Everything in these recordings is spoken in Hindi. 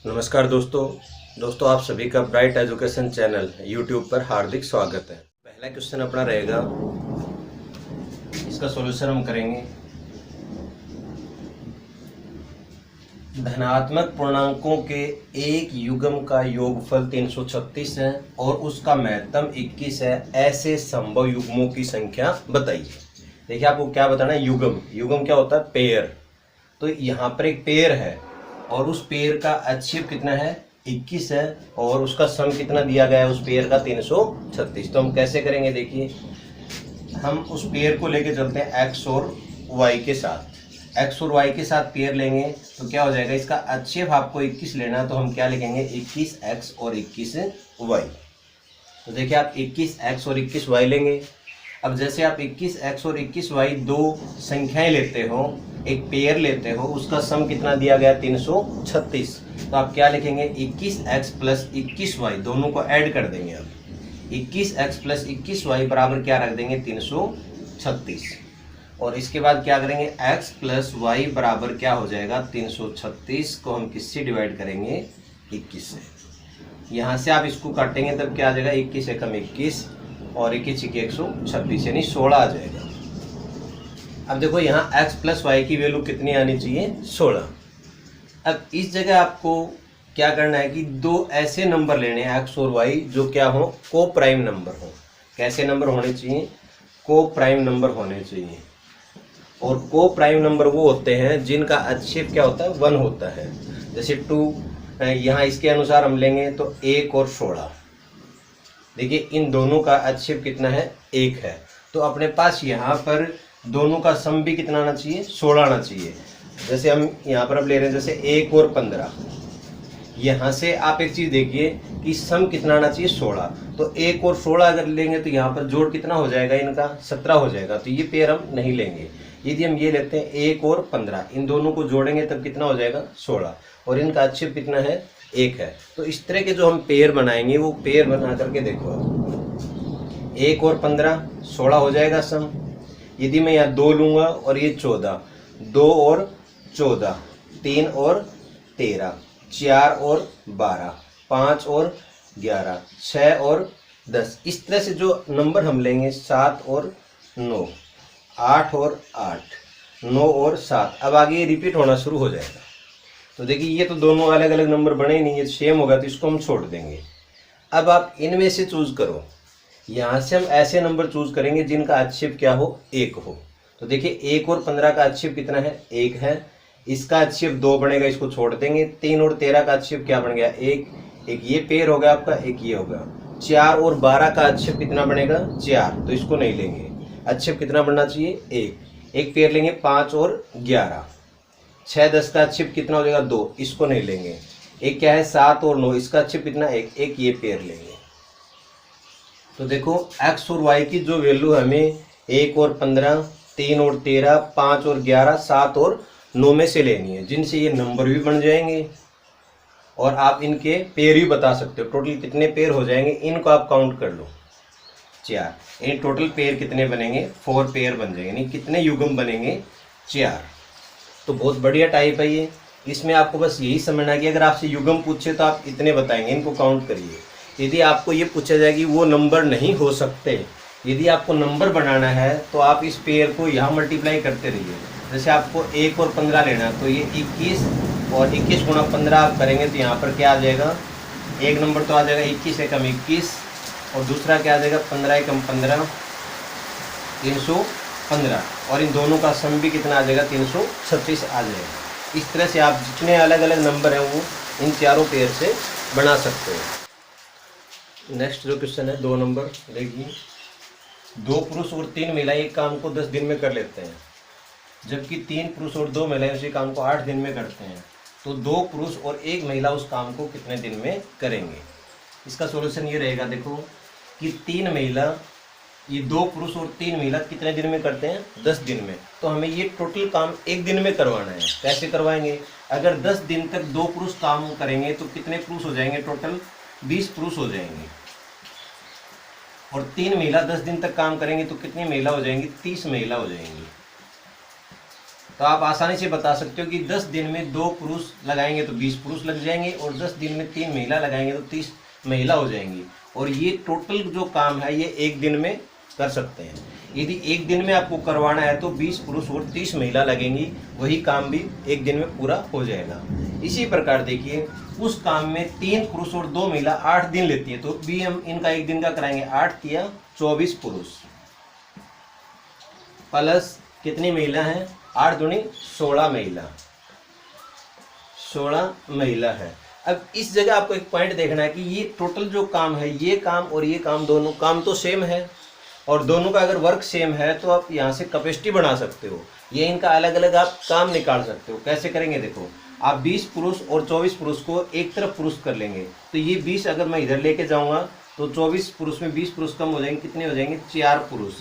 नमस्कार दोस्तों आप सभी का ब्राइट एजुकेशन चैनल यूट्यूब पर हार्दिक स्वागत है। पहला क्वेश्चन अपना रहेगा, इसका सॉल्यूशन हम करेंगे। धनात्मक पूर्णांकों के एक युग्म का योगफल 336 है और उसका महत्तम 21 है। ऐसे संभव युग्मों की संख्या बताइए। देखिए आपको क्या बताना है, युग्म क्या होता है, पेयर। तो यहाँ पर एक पेयर है और उस पेयर का अक्षेप कितना है, 21 है, और उसका सम कितना दिया गया है उस पेयर का, 336। तो हम कैसे करेंगे, देखिए हम उस पेयर को लेके चलते हैं x और y के साथ। x और y के साथ पेयर लेंगे तो क्या हो जाएगा, इसका अक्षेप आपको 21 लेना है तो हम क्या लिखेंगे, 21x और 21y। तो देखिए आप 21x और 21y लेंगे। अब जैसे आप 21x और 21y दो संख्याएं लेते हो, एक पेयर लेते हो, उसका सम कितना दिया गया, 336। तो आप क्या लिखेंगे, 21x प्लस 21y, दोनों को ऐड कर देंगे। अब 21x प्लस 21y बराबर क्या रख देंगे, 336। और इसके बाद क्या करेंगे, x प्लस y बराबर क्या हो जाएगा, 336 को हम किससे डिवाइड करेंगे, 21 से। यहाँ से आप इसको काटेंगे तब क्या आ जाएगा, 21 एकम 21 और 21 की 126 यानी 16 आ जाएगा। अब देखो यहाँ x प्लस वाई की वैल्यू कितनी आनी चाहिए, 16। अब इस जगह आपको क्या करना है कि दो ऐसे नंबर लेने हैं x और y जो क्या हो, को प्राइम नंबर हो। कैसे नंबर होने चाहिए, को प्राइम नंबर होने चाहिए। और को प्राइम नंबर वो होते हैं जिनका अक्षेप क्या होता है, 1 होता है। जैसे 2, यहाँ इसके अनुसार हम लेंगे तो 1 और 16। देखिए इन दोनों का अक्षेप कितना है, 1 है। तो अपने पास यहाँ पर दोनों का सम भी कितना आना चाहिए, 16 आना चाहिए। जैसे हम यहाँ पर अब ले रहे हैं जैसे 1 और 15। यहाँ से आप एक चीज़ देखिए कि सम कितना आना चाहिए, 16। तो 1 और 16 अगर लेंगे तो यहाँ पर जोड़ कितना हो जाएगा इनका, 17 हो जाएगा। तो ये पेयर हम नहीं लेंगे। यदि हम ये लेते हैं 1 और 15, इन दोनों को जोड़ेंगे तब कितना हो जाएगा, 16। और इनका अक्षेप कितना है, 1 है। तो इस तरह के जो हम पेयर बनाएंगे वो पेयर बना करके देखो, 1 और 15 16 हो जाएगा सम। यदि मैं यहाँ 2 लूँगा और ये 14, 2 और 14, 3 और 13, 4 और 12, 5 और 11, 6 और 10, इस तरह से जो नंबर हम लेंगे, 7 और 9, 8 और 8, 9 और 7, अब आगे ये रिपीट होना शुरू हो जाएगा। तो देखिए ये तो दोनों अलग अलग नंबर बने नहीं, ये सेम होगा तो इसको हम छोड़ देंगे। अब आप इनमें से चूज करो। यहाँ से हम ऐसे नंबर चूज करेंगे जिनका अक्षेप क्या हो, 1 हो। तो देखिए 1 और 15 का अक्षेप कितना है, 1 है। इसका अक्षेप 2 बनेगा, इसको छोड़ देंगे। 3 और 13 का अक्षेप क्या बन गया, 1। एक ये पेयर हो गया आपका, एक ये होगा। 4 और 12 का अक्षेप कितना बनेगा, 4, तो इसको नहीं लेंगे। अक्षेप कितना बनना चाहिए, 1। एक पेयर लेंगे 5 और 11। 6 10 का अक्षेप कितना हो जाएगा, 2, इसको नहीं लेंगे। एक क्या है, 7 और 9, इसका अक्षेप कितना, 1। एक ये पेयर लेंगे। तो देखो x और y की जो वैल्यू हमें 1 और 15, 3 और 13, 5 और 11, 7 और 9 में से लेनी है, जिनसे ये नंबर भी बन जाएंगे और आप इनके पेयर भी बता सकते हो। टोटल कितने पेयर हो जाएंगे, इनको आप काउंट कर लो, 4। इन टोटल पेयर कितने बनेंगे, 4 पेयर बन जाएंगे। यानी कितने युग्म बनेंगे, 4। तो बहुत बढ़िया टाइप है ये। इसमें आपको बस यही समझना है कि अगर आपसे युग्म पूछे तो आप इतने बताएंगे, इनको काउंट करिए। यदि आपको ये पूछा जाए कि वो नंबर नहीं हो सकते, यदि आपको नंबर बनाना है तो आप इस पेयर को यहाँ मल्टीप्लाई करते रहिए। जैसे आपको 1 और 15 लेना है तो ये 21 और 21 गुणा 15 आप करेंगे तो यहाँ पर क्या आ जाएगा, एक नंबर तो आ जाएगा 21 एकम 21 और दूसरा क्या आ जाएगा, 15 एकम 15, 315। और इन दोनों का सम भी कितना आ जाएगा, 336 आ जाएगा। इस तरह से आप जितने अलग अलग नंबर हैं वो इन चारों पेयर से बना सकते हैं। नेक्स्ट जो क्वेश्चन है 2 नंबर, देखिए 2 पुरुष और 3 महिलाएं एक काम को 10 दिन में कर लेते हैं, जबकि 3 पुरुष और 2 महिलाएं उसी काम को 8 दिन में करते हैं। तो 2 पुरुष और 1 महिला उस काम को कितने दिन में करेंगे। इसका सॉल्यूशन ये रहेगा, देखो कि 3 महिला, ये 2 पुरुष और 3 महिला कितने दिन में करते हैं, 10 दिन में। तो हमें ये टोटल काम 1 दिन में करवाना है। कैसे करवाएंगे, अगर 10 दिन तक 2 पुरुष काम करेंगे तो कितने पुरुष हो जाएंगे, टोटल 20 पुरुष हो जाएंगे। और 3 महिला 10 दिन तक काम करेंगे तो कितनी महिला हो जाएंगी, 30 महिला हो जाएंगी। तो आप आसानी से बता सकते हो कि 10 दिन में 2 पुरुष लगाएंगे तो 20 पुरुष लग जाएंगे, और 10 दिन में 3 महिला लगाएंगे तो 30 महिला हो जाएंगी। और ये टोटल जो काम है ये एक दिन में कर सकते हैं। यदि एक दिन में आपको करवाना है तो 20 पुरुष और 30 महिला लगेंगी, वही काम भी एक दिन में पूरा हो जाएगा। इसी प्रकार देखिए उस काम में 3 पुरुष और 2 महिला 8 दिन लेती है, तो भी हम इनका एक दिन का कराएंगे। 8 किया 24 पुरुष प्लस कितनी महिला हैं, 8 दूनी 16 महिला, 16 महिला है। अब इस जगह आपको एक पॉइंट देखना है कि ये टोटल जो काम है, ये काम और ये काम, दोनों काम तो सेम है, और दोनों का अगर वर्क सेम है तो आप यहाँ से कैपेसिटी बना सकते हो। ये इनका अलग अलग आप काम निकाल सकते हो। कैसे करेंगे, देखो आप 20 पुरुष और 24 पुरुष को एक तरफ पुरुष कर लेंगे, तो ये 20 अगर मैं इधर लेके जाऊँगा तो 24 पुरुष में 20 पुरुष कम हो जाएंगे, कितने हो जाएंगे, 4 पुरुष।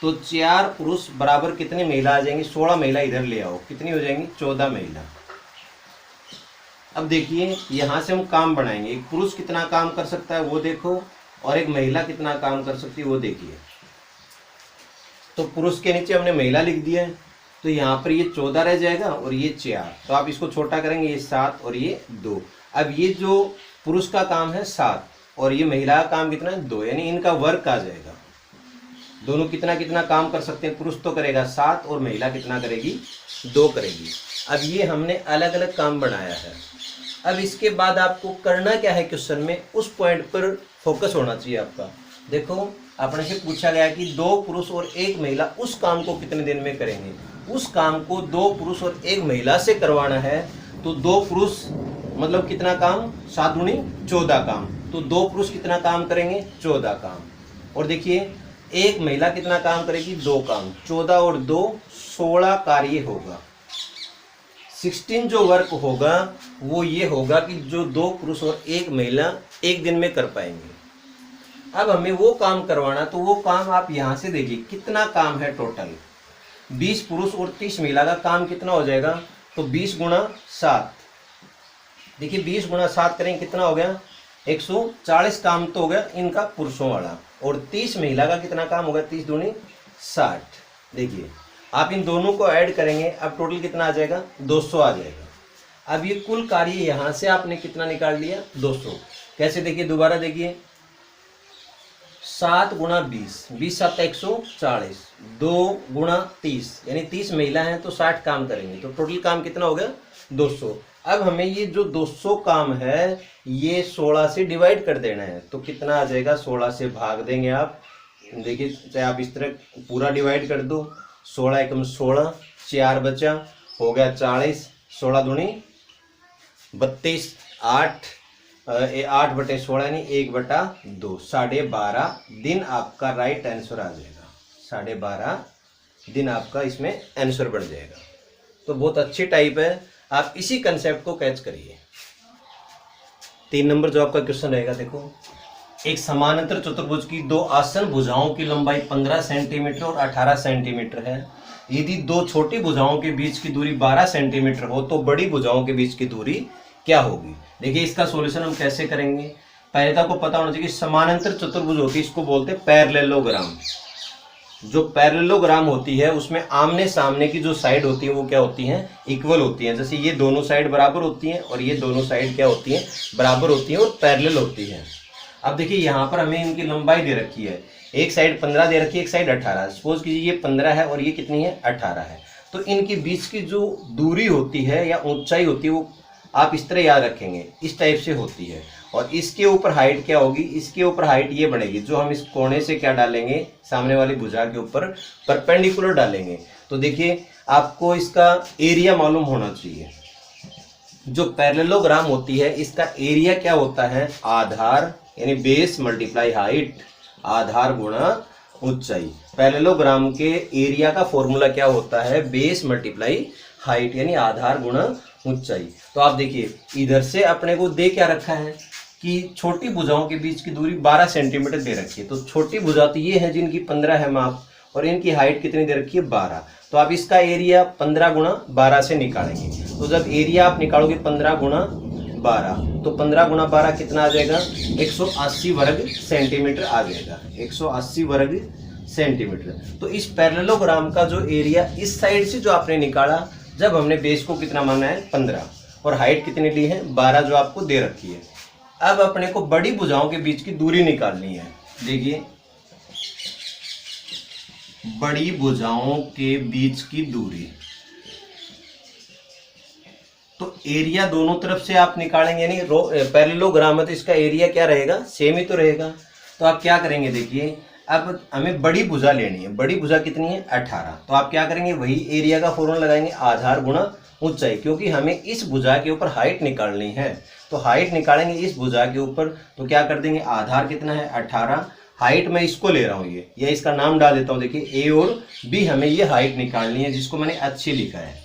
तो 4 पुरुष बराबर कितने महिला आ जाएंगी, 16 महिला इधर ले आओ, कितनी हो जाएंगी, 14 महिला। अब देखिए यहाँ से हम काम बनाएंगे, एक पुरुष कितना काम कर सकता है वो देखो, और एक महिला कितना काम कर सकती है वो देखिए। तो पुरुष के नीचे हमने महिला लिख दिया है, तो यहाँ पर ये 14 रह जाएगा और ये 4, तो आप इसको छोटा करेंगे, ये 7 और ये 2। अब ये जो पुरुष का काम है 7 और ये महिला का काम कितना है, 2, यानी इनका वर्क आ जाएगा। दोनों कितना कितना काम कर सकते हैं, पुरुष तो करेगा 7 और महिला कितना करेगी, 2 करेगी। अब ये हमने अलग अलग काम बनाया है। अब इसके बाद आपको करना क्या है, क्वेश्चन में उस पॉइंट पर फोकस होना चाहिए आपका। देखो अपने से पूछा गया कि 2 पुरुष और 1 महिला उस काम को कितने दिन में करेंगे। उस काम को 2 पुरुष और 1 महिला से करवाना है, तो 2 पुरुष मतलब कितना काम, 7 दूनी 14 काम, तो 2 पुरुष कितना काम करेंगे, 14 काम। और देखिए 1 महिला कितना काम करेगी, 2 काम, 14 और 2 16 कार्य होगा। 16 जो वर्क होगा वो ये होगा कि जो 2 पुरुष और 1 महिला एक दिन में कर पाएंगे। अब हमें वो काम करवाना, तो वो काम आप यहाँ से देखिए कितना काम है टोटल। 20 पुरुष और 30 महिला का काम कितना हो जाएगा, तो 20 गुणा 7, देखिए 20 गुणा 7 करेंगे कितना हो गया, 140 काम तो हो गया इनका पुरुषों वाला। और 30 महिला का कितना काम होगा, 30 दूनी 60। देखिए आप इन दोनों को ऐड करेंगे, अब टोटल कितना आ जाएगा, 200 आ जाएगा। अब ये कुल कार्य यहाँ से आपने कितना निकाल लिया, 200। कैसे देखिए, दोबारा देखिए, 7 गुणा 20, 20 7 140, 2 गुणा 30, यानी 30 महिला हैं तो 60 काम करेंगे, तो टोटल काम कितना हो गया, 200। अब हमें ये जो 200 काम है ये 16 से डिवाइड कर देना है, तो कितना आ जाएगा, 16 से भाग देंगे आप। देखिए चाहे आप इस तरह पूरा डिवाइड कर दो, 16 एकम 16, 4 बचा, हो गया 40, 16 दूनी 32, 8/16 यानी 1/2, 12.5 दिन आपका राइट आंसर आ जाएगा। 12.5 दिन आपका इसमें आंसर बढ़ जाएगा। तो बहुत अच्छी टाइप है, आप इसी कंसेप्ट को कैच करिए। 3 नंबर जो आपका क्वेश्चन रहेगा, देखो एक समानांतर चतुर्भुज की 2 आसन भुजाओं की लंबाई 15 सेंटीमीटर और 18 सेंटीमीटर है। यदि 2 छोटी भुजाओं के बीच की दूरी 12 सेंटीमीटर हो तो बड़ी भुजाओं के बीच की दूरी क्या होगी। देखिए इसका सॉल्यूशन हम कैसे करेंगे। पहले तो आपको पता होना चाहिए कि समानांतर चतुर्भुज होती है, इसको बोलते हैं पैरेललोग्राम। जो पैरेललोग्राम होती है उसमें आमने सामने की जो साइड होती है वो क्या होती हैं, इक्वल होती हैं। जैसे ये दोनों साइड बराबर होती हैं और ये दोनों साइड क्या होती हैं, बराबर होती हैं और पैरेलल होती हैं। अब देखिए यहाँ पर हमें इनकी लंबाई दे रखी है, एक साइड 15 दे रखी है, एक साइड 18। सपोज कीजिए ये 15 है और ये कितनी है, 18 है। तो इनके बीच की जो दूरी होती है या ऊंचाई होती है वो आप इस तरह याद रखेंगे, इस टाइप से होती है। और इसके ऊपर हाइट क्या होगी, इसके ऊपर हाइट ये बनेगी जो हम इस कोने से क्या डालेंगे, सामने वाली भुजा के ऊपर परपेंडिकुलर डालेंगे। तो देखिए आपको इसका एरिया मालूम होना चाहिए। जो पैरेललोग्राम होती है इसका एरिया क्या होता है, आधार यानी बेस मल्टीप्लाई हाइट, आधार गुणा ऊंचाई। पैरेललोग्राम के एरिया का फॉर्मूला क्या होता है, बेस मल्टीप्लाई हाइट यानी आधार गुणा ऊंचाई। तो आप देखिए इधर से अपने को दे क्या रखा है कि छोटी भुजाओं के बीच की दूरी 12 सेंटीमीटर दे रखी है। तो छोटी भुजा तो ये है जिनकी 15 है माप, और इनकी हाइट कितनी दे रखी है, 12। तो आप इसका एरिया 15 गुणा 12 से निकालेंगे। तो जब एरिया आप निकालोगे 15 गुणा 12, तो 15 गुणा 12 कितना आ जाएगा, 180 वर्ग सेंटीमीटर आ जाएगा, 180 वर्ग सेंटीमीटर। तो इस पैरेललोग्राम का जो एरिया इस साइड से जो आपने निकाला जब हमने बेस को कितना माना है 15 और हाइट कितनी ली है 12 जो आपको दे रखी है। अब अपने को बड़ी भुजाओं के बीच की दूरी निकालनी है। देखिए बड़ी भुजाओं के बीच की दूरी, तो एरिया दोनों तरफ से आप निकालेंगे, यानी पैरेललोग्राम है तो इसका एरिया क्या रहेगा, सेम ही तो रहेगा। तो आप क्या करेंगे, देखिए अब हमें बड़ी भुजा लेनी है। बड़ी भुजा कितनी है 18, तो आप क्या करेंगे वही एरिया का फॉर्मूला लगाएंगे, आधार गुणा ऊंचाई, क्योंकि हमें इस भुजा के ऊपर हाइट निकालनी है। तो हाइट निकालेंगे इस भुजा के ऊपर, तो क्या कर देंगे, आधार कितना है 18, हाइट मैं इसको ले रहा हूँ ये, या इसका नाम डाल देता हूँ। देखिए ए और बी हमें ये हाइट निकालनी है, जिसको मैंने अच्छी लिखा है।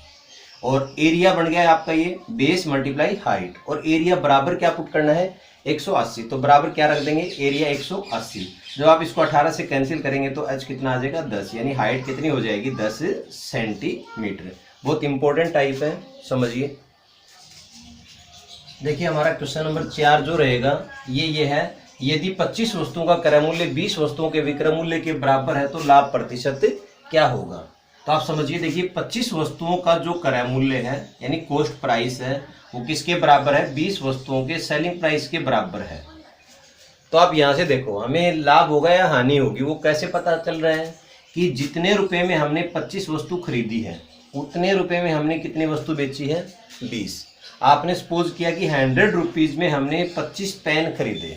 और एरिया बन गया है आपका ये बेस मल्टीप्लाई हाइट, और एरिया बराबर क्या पुट करना है 180, तो बराबर क्या रख देंगे एरिया 180। जब आप इसको 18 से कैंसिल करेंगे तो एच कितना आ जाएगा 10, यानी हाइट कितनी हो जाएगी 10 सेंटीमीटर। बहुत इंपॉर्टेंट टाइप है, समझिए। देखिए हमारा क्वेश्चन नंबर 4 जो रहेगा ये है, यदि 25 वस्तुओं का क्रय मूल्य 20 वस्तुओं के विक्रय मूल्य के बराबर है तो लाभ प्रतिशत क्या होगा। तो आप समझिए, देखिए 25 वस्तुओं का जो क्रय मूल्य है यानी कॉस्ट प्राइस है वो किसके बराबर है, 20 वस्तुओं के सेलिंग प्राइस के बराबर है। तो आप यहाँ से देखो हमें लाभ होगा या हानि होगी, वो कैसे पता चल रहा है कि जितने रुपए में हमने 25 वस्तु खरीदी है उतने रुपए में हमने कितनी वस्तु बेची है 20। आपने सपोज किया कि 100 रुपीज़ में हमने 25 पेन खरीदे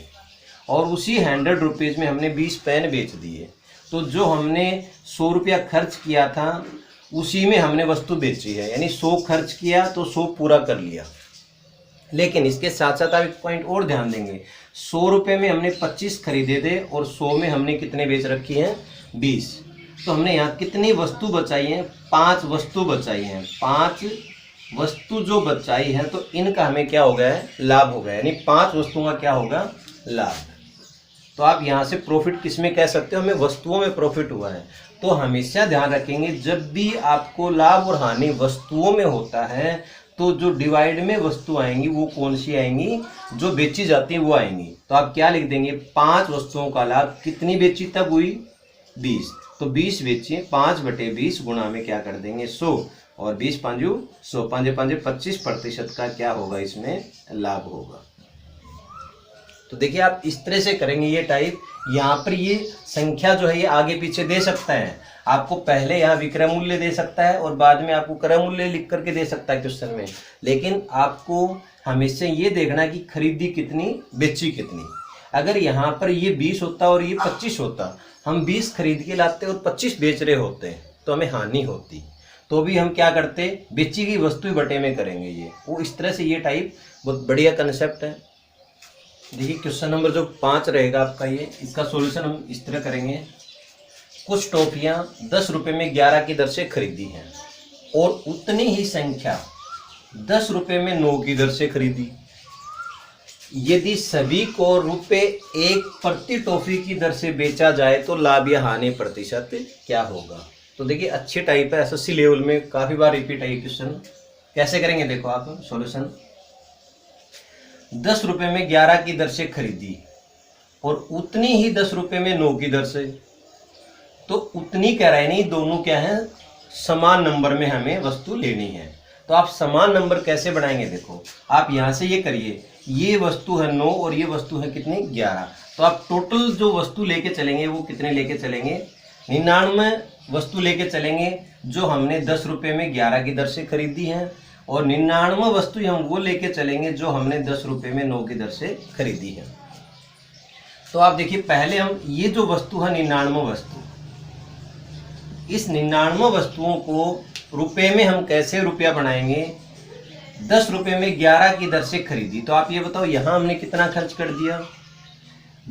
और उसी 100 रुपीज़ में हमने 20 पेन बेच दिए, तो जो हमने 100 रुपया खर्च किया था उसी में हमने वस्तु बेची है, यानी 100 खर्च किया तो 100 पूरा कर लिया। लेकिन इसके साथ साथ आप एक पॉइंट और ध्यान देंगे, 100 रुपये में हमने 25 खरीदे थे और 100 में हमने कितने बेच रखी हैं 20, तो हमने यहाँ कितनी वस्तु बचाई है 5 वस्तु बचाई हैं। 5 वस्तु जो बचाई है तो इनका हमें क्या हो गया है लाभ हो गया, यानी 5 वस्तुओं का क्या होगा लाभ। तो आप यहाँ से प्रॉफिट किस में कह सकते हो, हमें वस्तुओं में प्रॉफिट हुआ है। तो हमेशा ध्यान रखेंगे जब भी आपको लाभ और हानि वस्तुओं में होता है तो जो डिवाइड में वस्तु आएंगी वो कौन सी आएंगी, जो बेची जाती है वो आएंगी। तो आप क्या लिख देंगे 5 वस्तुओं का लाभ कितनी बेची तब हुई 20, तो 20 बेची 5/20 गुणा में क्या कर देंगे 100, और 20 पांजू 100, 5 25% का क्या होगा इसमें लाभ होगा। तो देखिए आप इस तरह से करेंगे ये टाइप। यहाँ पर ये संख्या जो है ये आगे पीछे दे सकता है, आपको पहले यहाँ विक्रय मूल्य दे सकता है और बाद में आपको क्रय मूल्य लिख करके दे सकता है क्वेश्चन में, लेकिन आपको हमेशा ये देखना कि खरीदी कितनी बेची कितनी। अगर यहाँ पर ये 20 होता और ये 25 होता, हम 20 खरीद के लाते और 25 बेच रहे होते तो हमें हानि होती, तो भी हम क्या करते बेची गई वस्तु बटे में करेंगे ये, वो इस तरह से ये टाइप बहुत बढ़िया कंसेप्ट है। देखिए क्वेश्चन नंबर जो 5 रहेगा आपका ये, इसका सॉल्यूशन हम इस तरह करेंगे। कुछ टॉफियाँ 10 रुपये में 11 की दर से खरीदी हैं और उतनी ही संख्या 10 रुपये में 9 की दर से खरीदी। यदि सभी को ₹1 प्रति टॉफी की दर से बेचा जाए तो लाभ या हानि प्रतिशत क्या होगा। तो देखिए अच्छी टाइप है, एसएससी लेवल में काफ़ी बार रिपीट है क्वेश्चन। कैसे करेंगे देखो आप सॉल्यूशन। 10 रुपये में 11 की दर से खरीदी और उतनी ही 10 रुपये में 9 की दर से, तो उतनी कह रहे नहीं, दोनों क्या है समान नंबर में हमें वस्तु लेनी है। तो आप समान नंबर कैसे बनाएंगे देखो, आप यहाँ से ये करिए, ये वस्तु है 9 और ये वस्तु है कितनी 11, तो आप टोटल जो वस्तु लेके चलेंगे वो कितने लेके चलेंगे 99 वस्तु लेके चलेंगे जो हमने 10 रुपये में 11 की दर से खरीदी है, और 99 वस्तु हम वो लेके चलेंगे जो हमने 10 रुपये में 9 की दर से खरीदी है। तो आप देखिए पहले हम ये जो वस्तु है 99 वस्तु, इस 99 वस्तुओं को रुपए में हम कैसे रुपया बनाएंगे। 10 रुपये में 11 की दर से खरीदी, तो आप ये बताओ यहाँ हमने कितना खर्च कर दिया,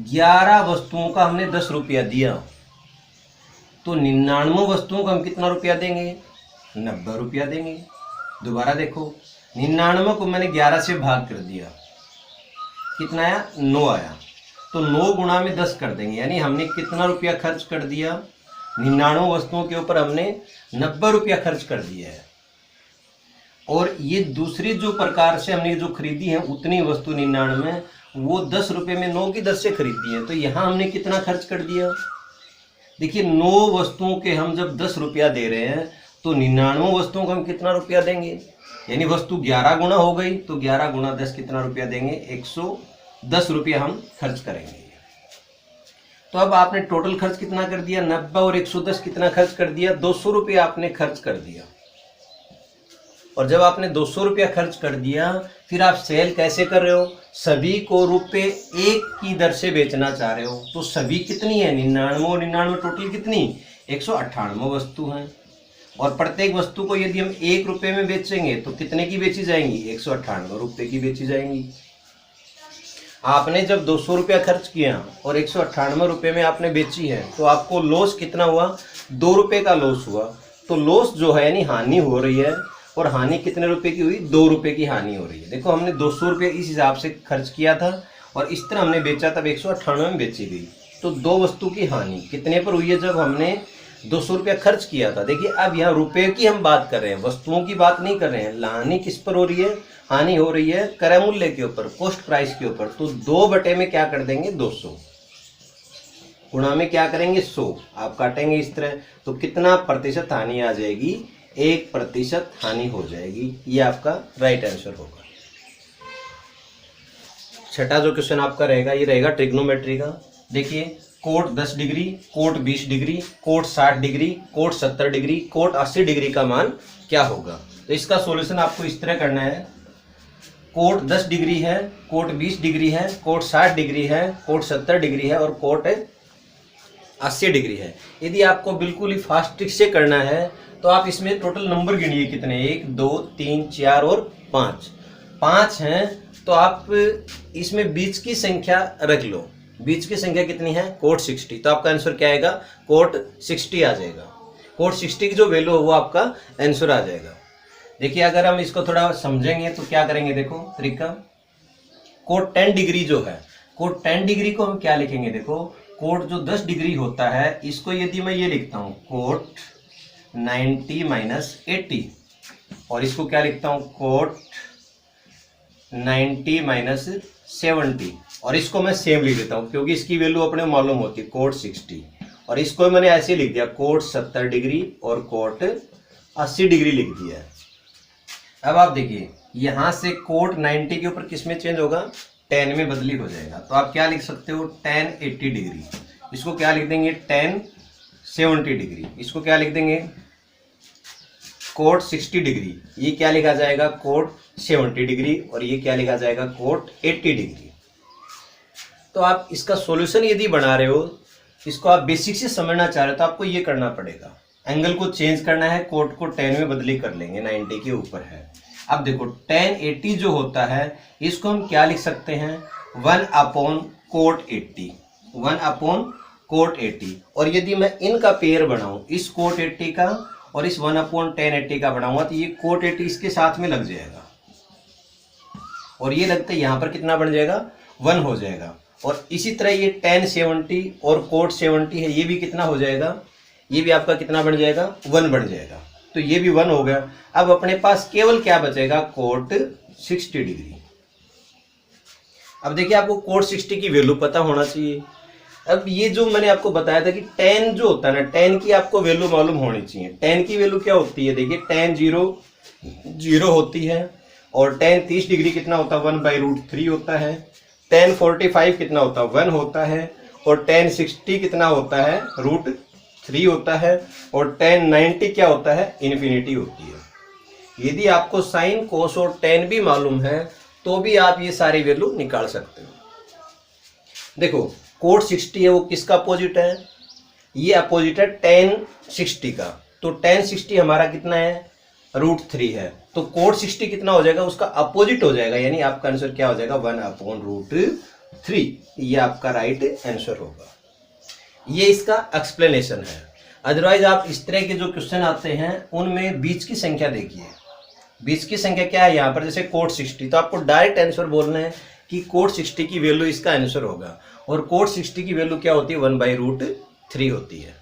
11 वस्तुओं का हमने 10 रुपया दिया, तो 99 वस्तुओं का हम कितना रुपया देंगे 90 रुपया देंगे। दोबारा देखो 99 को मैंने 11 से भाग कर दिया, कितना आया 9 आया, तो 9 गुणा में 10 कर देंगे, यानी हमने कितना रुपया खर्च कर दिया 99 वस्तुओं के ऊपर हमने 90 रुपया खर्च कर दिया है। और ये दूसरी जो प्रकार से हमने जो खरीदी है उतनी वस्तु 99 वो 10 रुपये में 9 की दर से खरीदी है, तो यहाँ हमने कितना खर्च कर दिया। देखिए 9 वस्तुओं के हम जब 10 रुपया दे रहे हैं तो 99 वस्तुओं को हम कितना रुपया देंगे, यानी वस्तु 11 गुना हो गई तो 11 गुना 10 कितना रुपया देंगे, 110 रुपया हम खर्च करेंगे। तो अब आपने टोटल खर्च कितना कर दिया, 90 और 110 कितना खर्च कर दिया, 200 रुपया आपने खर्च कर दिया। और जब आपने 200 रुपया खर्च कर दिया, फिर आप सेल कैसे कर रहे हो, सभी को रुपए 1 की दर से बेचना चाह रहे हो। तो सभी कितनी है, 99 और 99 टोटल कितनी, 198 वस्तु हैं। और प्रत्येक वस्तु को यदि हम 1 रुपये में बेचेंगे तो कितने की बेची जाएंगी, 198 रुपये की बेची जाएंगी। आपने जब 200 रुपया खर्च किया और 198 रुपये में आपने बेची है, तो आपको लॉस कितना हुआ, 2 रुपये का लॉस हुआ। तो लॉस जो है यानी हानि हो रही है, और हानि कितने रुपए की हुई, 2 रुपये की हानि हो रही है। देखो हमने 200 रुपये इस हिसाब से खर्च किया था और इस तरह हमने बेचा, तब 198 में बेची गई। तो 2 वस्तु की हानि कितने पर हुई है, जब हमने 200 रुपया खर्च किया था। देखिए अब यहाँ रुपए की हम बात कर रहे हैं, वस्तुओं की बात नहीं कर रहे हैं। हानि किस पर हो रही है, हानि हो रही है क्रय मूल्य के ऊपर, कॉस्ट प्राइस के ऊपर। तो 2 बटे में क्या कर देंगे, 200, गुणा में क्या करेंगे, 100। आप काटेंगे इस तरह, तो कितना प्रतिशत हानि आ जाएगी, 1% हानि हो जाएगी। ये आपका राइट आंसर होगा। छठा जो क्वेश्चन आपका रहेगा, ये रहेगा ट्रिग्नोमेट्री का। देखिए cot 10 degree, cot 20 degree, cot 60 degree, cot 70 degree, cot 80 degree का मान क्या होगा। तो इसका सॉल्यूशन आपको इस तरह करना है, कोट 10 डिग्री है, कोट 20 डिग्री है, कोट 60 डिग्री है, कोट 70 डिग्री है और कोट 80 डिग्री है। यदि आपको बिल्कुल ही फास्ट ट्रिक से करना है तो आप इसमें टोटल नंबर गिनिए कितने, 1 2 3 4 और 5 हैं। तो आप इसमें बीच की संख्या रख लो, बीच की संख्या कितनी है, कोट 60। तो आपका आंसर क्या आएगा, कोट 60 आ जाएगा। कोट 60 की जो वैल्यू हो वो आपका आंसर आ जाएगा। देखिए अगर हम इसको थोड़ा समझेंगे तो क्या करेंगे, देखो तरीका, कोट 10 डिग्री जो है, कोट 10 डिग्री को हम क्या लिखेंगे, देखो कोट जो 10 डिग्री होता है, इसको यदि मैं ये लिखता हूँ कोट 90 - 80, और इसको क्या लिखता हूँ, कोट 90 - 70, और इसको मैं सेम लिख देता हूँ क्योंकि इसकी वैल्यू अपने मालूम होती है, कोट 60। और इसको मैंने ऐसे लिख दिया, कोट 70 डिग्री और कोट 80 डिग्री लिख दिया है। अब आप देखिए यहाँ से कोट 90 के ऊपर किस में चेंज होगा, 10 में बदली हो जाएगा। तो आप क्या लिख सकते हो, 10 80 डिग्री, इसको क्या लिख देंगे, 10 70 डिग्री, इसको क्या लिख देंगे, कोट 60 डिग्री, ये क्या लिखा जाएगा, कोट 70 डिग्री, और ये क्या लिखा जाएगा, कोट 80 डिग्री। तो आप इसका सॉल्यूशन यदि बना रहे हो, इसको आप बेसिक से समझना चाह रहे हो, तो आपको ये करना पड़ेगा, एंगल को चेंज करना है, कोट को 10 में बदली कर लेंगे, 90 के ऊपर है। अब देखो 10 80 जो होता है, इसको हम क्या लिख सकते हैं, 1/कोट 80, 1/कोट 80। और यदि मैं इनका पेयर बनाऊं, इस कोट 80 का और इस 1/10 80 का बनाऊंगा, तो ये कोट 80 इसके साथ में लग जाएगा, और ये लगता है यहाँ पर कितना बन जाएगा, 1 हो जाएगा। और इसी तरह ये 10 70 और कोट 70 है, ये भी कितना हो जाएगा, ये भी आपका कितना बन जाएगा, 1 बन जाएगा। तो ये भी 1 हो गया। अब अपने पास केवल क्या बचेगा, कोट 60 डिग्री। अब देखिए आपको कोट 60 की वैल्यू पता होना चाहिए। अब ये जो मैंने आपको बताया था कि 10 जो होता है ना, 10 की आपको वैल्यू मालूम होनी चाहिए। 10 की वैल्यू क्या होती है, देखिए 10 0 होती है, और 10 30 डिग्री कितना होता है, 1/√3 होता है। 10 45 कितना होता है, 1 होता है। और 10 60 कितना होता है, √3 होता है। और 10 90 क्या होता है, इन्फिनिटी होती है। यदि आपको साइन कोस और tan भी मालूम है तो भी आप ये सारी वैल्यू निकाल सकते हो। देखो कोट 60 है, वो किसका अपोजिट है, ये अपोजिट है tan 60 का। तो tan 60 हमारा कितना है, √3 है। तो कोट 60 कितना हो जाएगा, उसका अपोजिट हो जाएगा, यानी आपका आंसर क्या हो जाएगा, 1/√3। ये आपका राइट आंसर होगा। ये इसका एक्सप्लेनेशन है। अदरवाइज आप इस तरह के जो क्वेश्चन आते हैं उनमें बीच की संख्या देखिए, बीच की संख्या क्या है यहाँ पर, जैसे कोट 60, तो आपको डायरेक्ट आंसर बोलना है कि कोट 60 की वैल्यू इसका आंसर होगा। और कोट 60 की वैल्यू क्या होती है, 1/√3 होती है।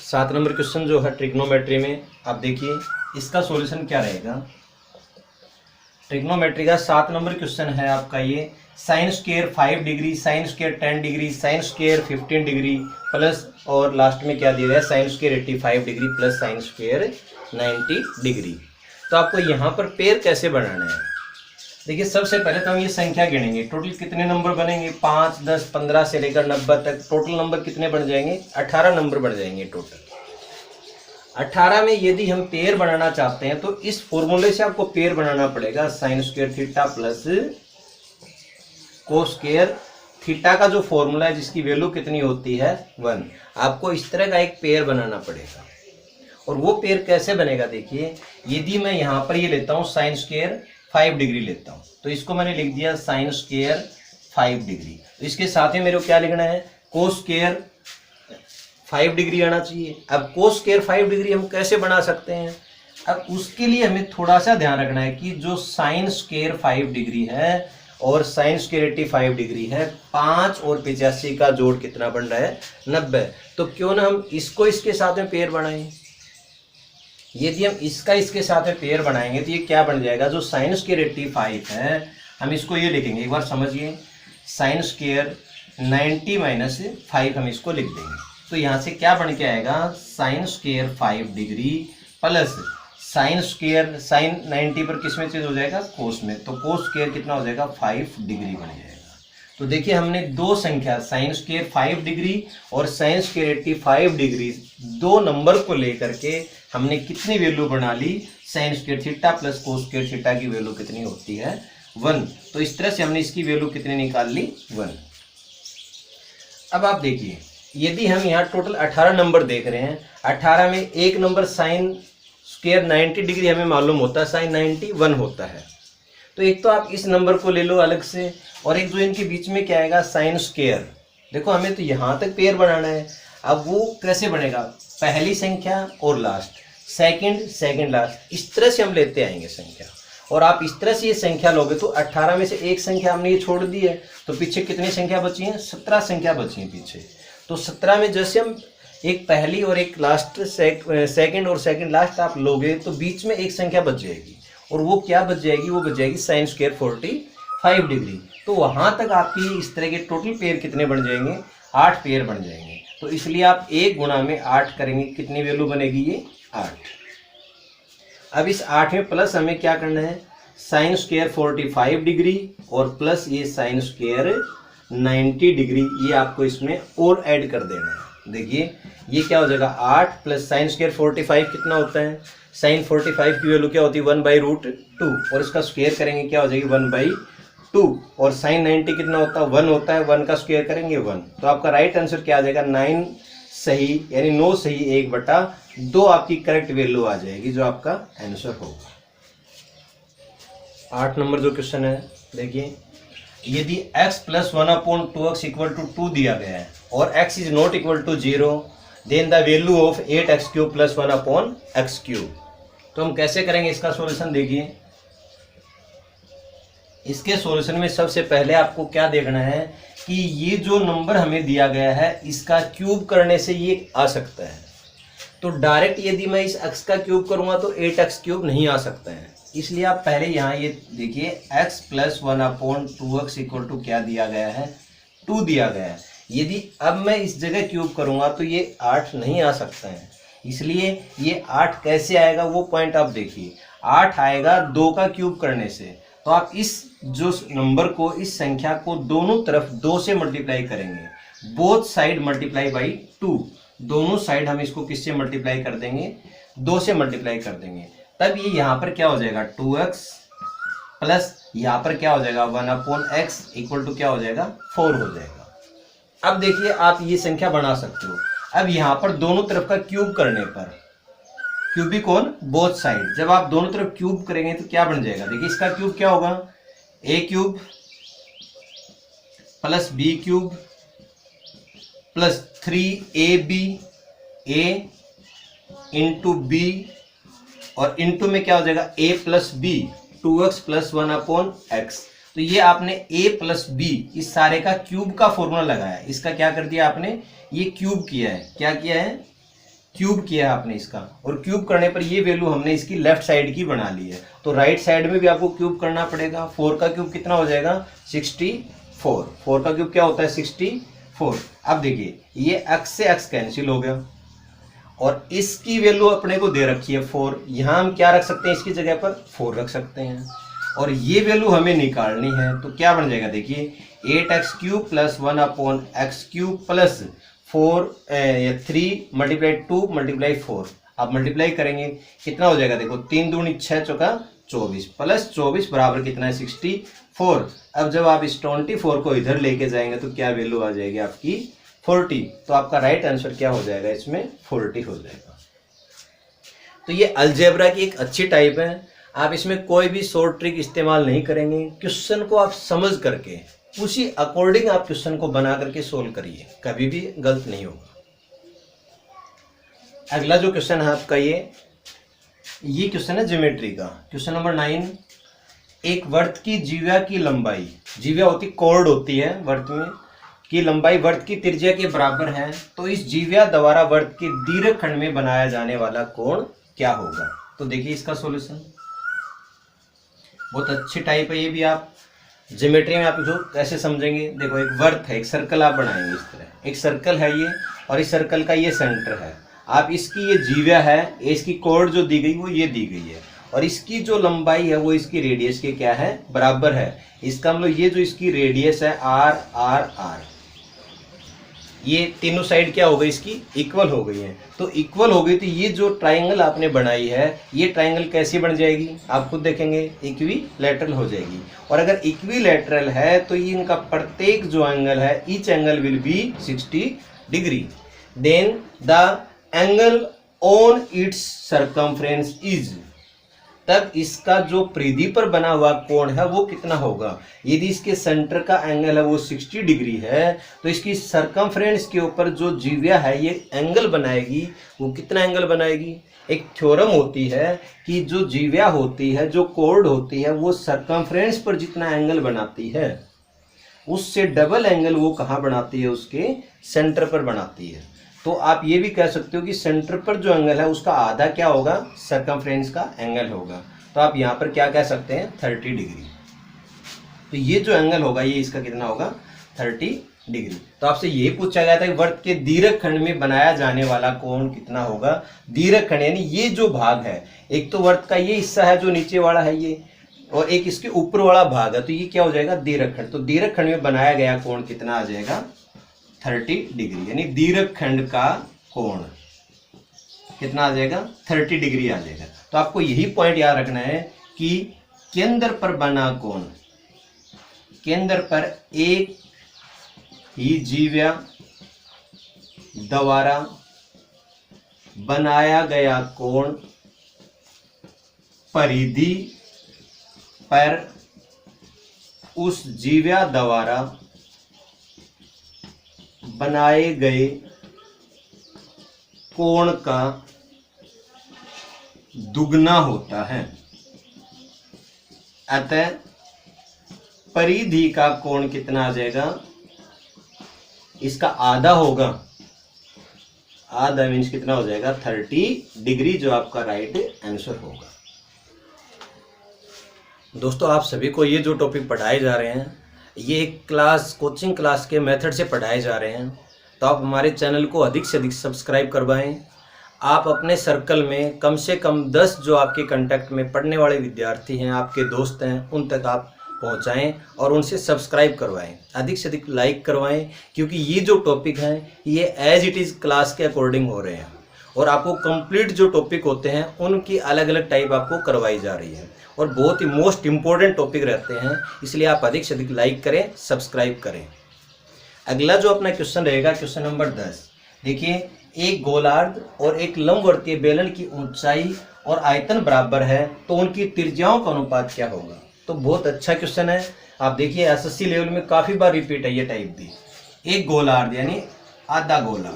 7 नंबर क्वेश्चन जो है ट्रिग्नोमेट्री में, आप देखिए इसका सॉल्यूशन क्या रहेगा। ट्रिग्नोमेट्री का 7 नंबर क्वेश्चन है आपका ये, sign square 5 degree, sine square 10 degree, sine square 15 degree plus, और लास्ट में क्या दिया गया, sign square 85 degree plus sine square 90 degree. तो आपको यहाँ पर पेयर कैसे बनाना है, देखिए सबसे पहले तो हम ये संख्या गिनेंगे, टोटल कितने नंबर बनेंगे, 5, 10, 15 से लेकर 90 तक टोटल नंबर कितने बन जाएंगे, 18 नंबर बन जाएंगे टोटल। 18 में यदि हम पेयर बनाना चाहते हैं तो इस फॉर्मूले से आपको पेयर बनाना पड़ेगा, sign square theta plus cos square theta का जो फॉर्मूला है जिसकी वैल्यू कितनी होती है 1, आपको इस तरह का एक पेयर बनाना पड़ेगा। और वो पेयर कैसे बनेगा, देखिए यदि मैं यहाँ पर ये लेता हूँ साइन स्क्वायर 5 डिग्री लेता हूँ, तो इसको मैंने लिख दिया साइन स्क्वायर 5 डिग्री, तो इसके साथ ही मेरे को क्या लिखना है, कोस स्क्वायर 5 डिग्री आना चाहिए। अब कोस स्क्वायर 5 डिग्री हम कैसे बना सकते हैं, अब उसके लिए हमें थोड़ा सा ध्यान रखना है कि जो साइन स्क्वायर 5 डिग्री है और साइन स्क्वायर 85 डिग्री है, 5 और 85 का जोड़ कितना बन रहा है, 90। तो क्यों ना हम इसको इसके साथ में पेयर बनाएं, यदि हम इसका इसके साथ में पेयर बनाएंगे तो ये क्या बन जाएगा, जो साइन स्क्वायर 85 है हम इसको ये लिखेंगे, एक बार समझिए, साइन स्क्वायर 90 माइनस 5 हम इसको लिख देंगे। तो यहाँ से क्या बन के आएगा, sine square 5 degree plus sine square, sine 90 पर किस में चेंज हो जाएगा, कोस में, तो कोस स्क्वायर कितना हो जाएगा 5 डिग्री बन जाएगा। तो देखिए हमने दो संख्या साइन स्क्वायर 5 डिग्री और साइन स्क्वायर 85 डिग्री दो नंबर को लेकर के हमने कितनी वैल्यू बना ली, sine square theta plus cos square theta की वैल्यू कितनी होती है 1। तो इस तरह से हमने इसकी वैल्यू कितनी निकाल ली 1। अब आप देखिए यदि हम यहाँ टोटल 18 नंबर देख रहे हैं, 18 में एक नंबर साइन स्क्वायर 90 डिग्री हमें मालूम होता है, साइन 91 होता है, तो एक तो आप इस नंबर को ले लो अलग से, और एक जो इनके बीच में क्या आएगा साइन स्क्वायर। देखो हमें तो यहाँ तक पेयर बनाना है, अब वो कैसे बनेगा, पहली संख्या और लास्ट, सेकंड लास्ट, इस तरह से हम लेते आएंगे संख्या। और आप इस तरह से ये संख्या लोगे तो 18 में से एक संख्या हमने ये छोड़ दी है, तो पीछे कितनी संख्या बची है, 17 संख्या बची है पीछे। तो 17 में जैसे हम एक पहली और एक लास्ट, सेकंड और सेकंड लास्ट आप लोगे तो बीच में एक संख्या बच जाएगी, और वो क्या बच जाएगी, वो बच जाएगी साइन स्क्वायर 45 डिग्री। तो वहाँ तक आपकी इस तरह के टोटल पेयर कितने बन जाएंगे, 8 पेयर बन जाएंगे। तो इसलिए आप 1 गुणा में 8 करेंगे, कितनी वैल्यू बनेगी ये 8। अब इस 8 में प्लस हमें क्या करना है, साइन स्क्वायर 45 डिग्री और प्लस ये साइन स्क्वायर 90 डिग्री, ये आपको इसमें और ऐड कर देना है। देखिए ये क्या हो जाएगा 8 प्लस साइन स्क्वायर 45 कितना होता है, साइन 45 की वैल्यू क्या होती है 1/√2, और इसका स्क्वायर करेंगे क्या हो जाएगी 1/2, और साइन 90 कितना होता है 1 होता है, 1 का स्क्वायर करेंगे 1। तो आपका राइट आंसर क्या आ जाएगा 9 सही, यानी 9 सही 1/2 आपकी करेक्ट वैल्यू आ जाएगी, जो आपका आंसर होगा। 8 नंबर जो क्वेश्चन है देखिए, यदि x + 1/2x = 2 दिया गया है और x is not equal to 0, then the value of 8x³ + 1/x³। तो हम कैसे करेंगे इसका सॉल्यूशन, देखिए इसके सॉल्यूशन में सबसे पहले आपको क्या देखना है कि ये जो नंबर हमें दिया गया है इसका क्यूब करने से ये आ सकता है। तो डायरेक्ट यदि मैं इस x का क्यूब करूंगा तो 8x³ नहीं आ सकता है, इसलिए आप पहले यहाँ ये देखिए x + 1/2x = क्या दिया गया है 2 दिया गया है। यदि अब मैं इस जगह क्यूब करूंगा तो ये 8 नहीं आ सकता है, इसलिए ये 8 कैसे आएगा वो पॉइंट आप देखिए, 8 आएगा 2 का क्यूब करने से। तो आप इस जो नंबर को, इस संख्या को दोनों तरफ 2 से मल्टीप्लाई करेंगे, बोथ साइड मल्टीप्लाई बाई 2, दोनों साइड हम इसको किससे मल्टीप्लाई कर देंगे 2 से मल्टीप्लाई कर देंगे, तब ये यहाँ पर क्या हो जाएगा 2x प्लस यहाँ पर क्या हो जाएगा 1/x = क्या हो जाएगा 4 हो जाएगा। अब देखिए आप ये संख्या बना सकते हो। अब यहाँ पर दोनों तरफ का क्यूब करने पर, क्यूबिक ऑन बोथ साइड, जब आप दोनों तरफ क्यूब करेंगे तो क्या बन जाएगा, देखिए इसका क्यूब क्या होगा a³ + b³ + 3ab a × b, और इंटू में क्या हो जाएगा a + b 2x + 1/x। तो ये आपने a + b इस सारे का क्यूब का फॉर्मूला लगाया है, इसका क्या कर दिया आपने, ये क्यूब किया है, क्या किया है क्यूब किया है आपने इसका, और क्यूब करने पर ये वैल्यू हमने इसकी लेफ्ट साइड की बना ली है, तो राइट साइड में भी आपको क्यूब करना पड़ेगा। 4 का क्यूब कितना हो जाएगा 64, 4 का क्यूब क्या होता है 64। अब देखिए ये x से x कैंसिल हो गया, और इसकी वैल्यू अपने को दे रखी है 4, यहाँ हम क्या रख सकते हैं इसकी जगह पर 4 रख सकते हैं, और ये वैल्यू हमें निकालनी है। तो क्या बन जाएगा देखिए 8x³ plus 1/x³ plus 3 multiply 2 multiply 4। आप मल्टीप्लाई करेंगे कितना हो जाएगा, देखो 3 दूनी 6 चौका 24 प्लस 24 बराबर कितना है 64। अब जब आप इस 24 को इधर लेके जाएंगे तो क्या वैल्यू आ जाएगी आपकी 40। तो आपका राइट आंसर क्या हो जाएगा इसमें 40 हो जाएगा। तो ये अलजेब्रा की एक अच्छी टाइप है, आप इसमें कोई भी शॉर्ट ट्रिक इस्तेमाल नहीं करेंगे, क्वेश्चन को आप समझ करके उसी अकॉर्डिंग आप क्वेश्चन को बना करके सोल्व करिए, कभी भी गलत नहीं होगा। अगला जो क्वेश्चन है आपका ये क्वेश्चन है ज्योमेट्री का, क्वेश्चन नंबर 9। एक वृत्त की जीवा की लंबाई, जीवा होती कॉर्ड होती है वृत्त में, की लंबाई वृत्त की त्रिज्या के बराबर है, तो इस जीवा द्वारा वृत्त के दीर्घखंड में बनाया जाने वाला कोण क्या होगा। तो देखिए इसका सॉल्यूशन बहुत अच्छी टाइप है, ये भी आप ज्योमेट्री में आप जो कैसे समझेंगे, देखो एक वृत्त है, एक सर्कल आप बनाएंगे इस तरह, एक सर्कल है ये, और इस सर्कल का ये सेंटर है, आप इसकी ये जीवा है, इसकी कोण जो दी गई वो ये दी गई है, और इसकी जो लंबाई है वो इसकी रेडियस के क्या है बराबर है। इसका मतलब ये जो इसकी रेडियस है आर आर आर, ये तीनों साइड क्या हो गई इसकी इक्वल हो गई है। तो इक्वल हो गई तो ये जो ट्राइंगल आपने बनाई है ये ट्राइंगल कैसी बन जाएगी आप खुद देखेंगे, इक्विलैटरल हो जाएगी। और अगर इक्विलैटरल है तो ये इनका प्रत्येक जो एंगल है each angle will be 60 degree. Then the angle on its circumference is, तब इसका जो परिधि पर बना हुआ कोण है वो कितना होगा। यदि इसके सेंटर का एंगल है वो 60 डिग्री है तो इसकी सरकमफ्रेंस के ऊपर जो जीवा है ये एंगल बनाएगी, वो कितना एंगल बनाएगी। एक थ्योरम होती है कि जो जीवा होती है, जो कोर्ड होती है, वो सरकमफ्रेंस पर जितना एंगल बनाती है उससे डबल एंगल वो कहाँ बनाती है, उसके सेंटर पर बनाती है। तो आप ये भी कह सकते हो कि सेंटर पर जो एंगल है उसका आधा क्या होगा, सरकमफ्रेंस का एंगल होगा। तो आप यहाँ पर क्या कह सकते हैं 30 डिग्री। तो ये जो एंगल होगा ये इसका कितना होगा 30 डिग्री। तो आपसे ये पूछा गया था कि वृत्त के दीर्घखंड में बनाया जाने वाला कोण कितना होगा। दीर्घखंड यानी ये जो भाग है, एक तो वृत्त का ये हिस्सा है जो नीचे वाला है ये, और एक इसके ऊपर वाला भाग है, तो ये क्या हो जाएगा दीर्घखंड। तो दीर्घखंड में बनाया गया कोण कितना आ जाएगा 30 डिग्री, यानी दीर्घखंड का कोण कितना आ जाएगा 30 डिग्री आ जाएगा। तो आपको यही पॉइंट याद रखना है कि केंद्र पर बना कोण, केंद्र पर एक ही जीवा द्वारा बनाया गया कोण परिधि पर उस जीवा द्वारा बनाए गए कोण का दुगना होता है। अतः परिधि का कोण कितना आ जाएगा, इसका आधा होगा, आधा मीन्स कितना हो जाएगा 30 डिग्री, जो आपका राइट आंसर होगा। दोस्तों आप सभी को ये जो टॉपिक पढ़ाए जा रहे हैं ये एक क्लास कोचिंग क्लास के मेथड से पढ़ाए जा रहे हैं, तो आप हमारे चैनल को अधिक से अधिक सब्सक्राइब करवाएं। आप अपने सर्कल में कम से कम 10 जो आपके कांटेक्ट में पढ़ने वाले विद्यार्थी हैं, आपके दोस्त हैं, उन तक आप पहुंचाएं और उनसे सब्सक्राइब करवाएं, अधिक से अधिक लाइक करवाएं, क्योंकि ये जो टॉपिक हैं ये एज इट इज़ क्लास के अकॉर्डिंग हो रहे हैं और आपको कंप्लीट जो टॉपिक होते हैं उनकी अलग अलग टाइप आपको करवाई जा रही है और बहुत ही मोस्ट इम्पोर्टेंट टॉपिक रहते हैं, इसलिए आप अधिक से अधिक लाइक करें, सब्सक्राइब करें। अगला जो अपना क्वेश्चन रहेगा क्वेश्चन नंबर 10। देखिए एक गोलार्ध और एक लंबवर्तीय बेलन की ऊंचाई और आयतन बराबर है तो उनकी त्रिज्याओं का अनुपात क्या होगा। तो बहुत अच्छा क्वेश्चन है, आप देखिए एसएससी लेवल में काफ़ी बार रिपीट है ये टाइप भी। एक गोलार्ध यानी आधा गोला,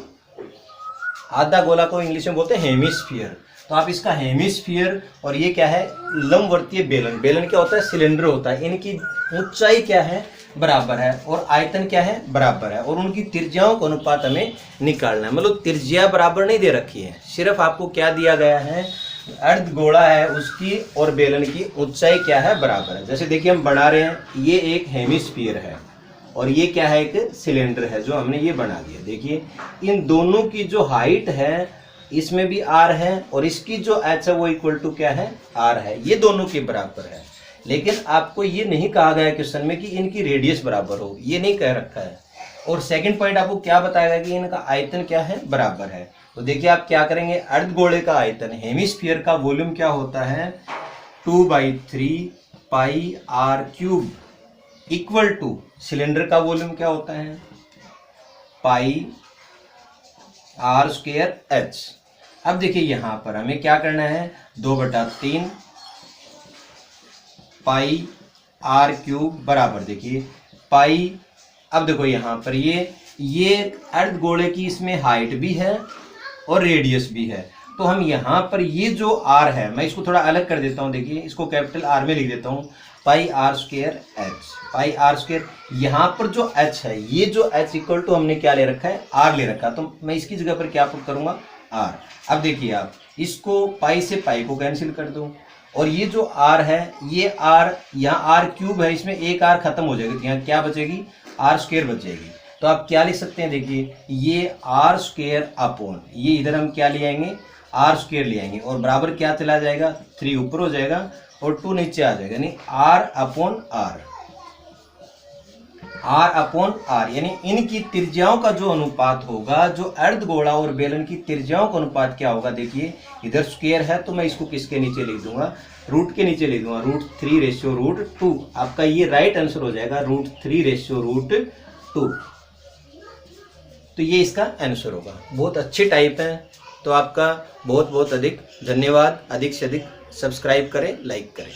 आधा गोला को इंग्लिश में बोलते हैं हेमिस्फीयर, तो आप इसका हेमिस्फीयर और ये क्या है लंबवर्तीय बेलन, बेलन क्या होता है सिलेंडर होता है, इनकी ऊंचाई क्या है बराबर है और आयतन क्या है बराबर है और उनकी त्रिज्याओं का अनुपात हमें निकालना है। मतलब त्रिज्या बराबर नहीं दे रखी है, सिर्फ आपको क्या दिया गया है, अर्ध गोला है उसकी और बेलन की ऊंचाई क्या है बराबर है। जैसे देखिए हम बना रहे हैं, ये एक हेमिस्फीयर है और ये क्या है, एक सिलेंडर है जो हमने ये बना दिया। देखिए इन दोनों की जो हाइट है इसमें भी आर है और इसकी जो एच है वो इक्वल टू क्या है आर है, ये दोनों के बराबर है। लेकिन आपको ये नहीं कहा गया क्वेश्चन में कि इनकी रेडियस बराबर हो, ये नहीं कह रखा है। और सेकंड पॉइंट आपको क्या बताएगा कि इनका आयतन क्या है बराबर है। तो देखिए आप क्या करेंगे, अर्धगोले का आयतन हेमिस्फीयर का वॉल्यूम क्या होता है 2/3 pi r cube equal to cylinder का वॉल्यूम क्या होता है पाई आर स्क्वायर एच। अब देखिए यहां पर हमें क्या करना है 2/3 पाई आर क्यूब बराबर देखिए पाई। अब देखो यहां पर ये अर्धगोले की इसमें हाइट भी है और रेडियस भी है। तो हम यहाँ पर ये जो आर है मैं इसको थोड़ा अलग कर देता हूँ, देखिए इसको कैपिटल आर में लिख देता हूँ pi r square h, pi r square. यहाँ पर जो एच है, ये जो एच इक्वल टू हमने क्या ले रखा है आर ले रखा, तो मैं इसकी जगह पर क्या पुट करूंगा आर। अब देखिए आप इसको पाई से पाई को कैंसिल कर दो और ये जो आर है ये आर, यहाँ आर क्यूब है इसमें एक आर खत्म हो जाएगी, तो यहाँ क्या बचेगी आर स्क्वायर बच जाएगी। तो आप क्या लिख सकते हैं, देखिए ये आर स्क्वायर अपॉन ये इधर हम क्या ले आएंगे आर स्क्वायर ले आएंगे और बराबर क्या चला जाएगा 3 ऊपर हो जाएगा और 2 नीचे आ जाएगा, यानी R upon R, R upon R. यानी इनकी त्रिज्याओं का जो अनुपात होगा, जो अर्धगोला और बेलन की त्रिज्याओं का अनुपात क्या होगा, देखिए इधर स्क्वायर है तो मैं इसको किसके नीचे लिख दूंगा रूट के नीचे लिख दूंगा √3/√2। आपका ये राइट आंसर हो जाएगा √3/√2। तो ये इसका आंसर होगा। बहुत अच्छी टाइप है, तो आपका बहुत बहुत अधिक धन्यवाद। अधिक से अधिक सब्सक्राइब करें, लाइक करें।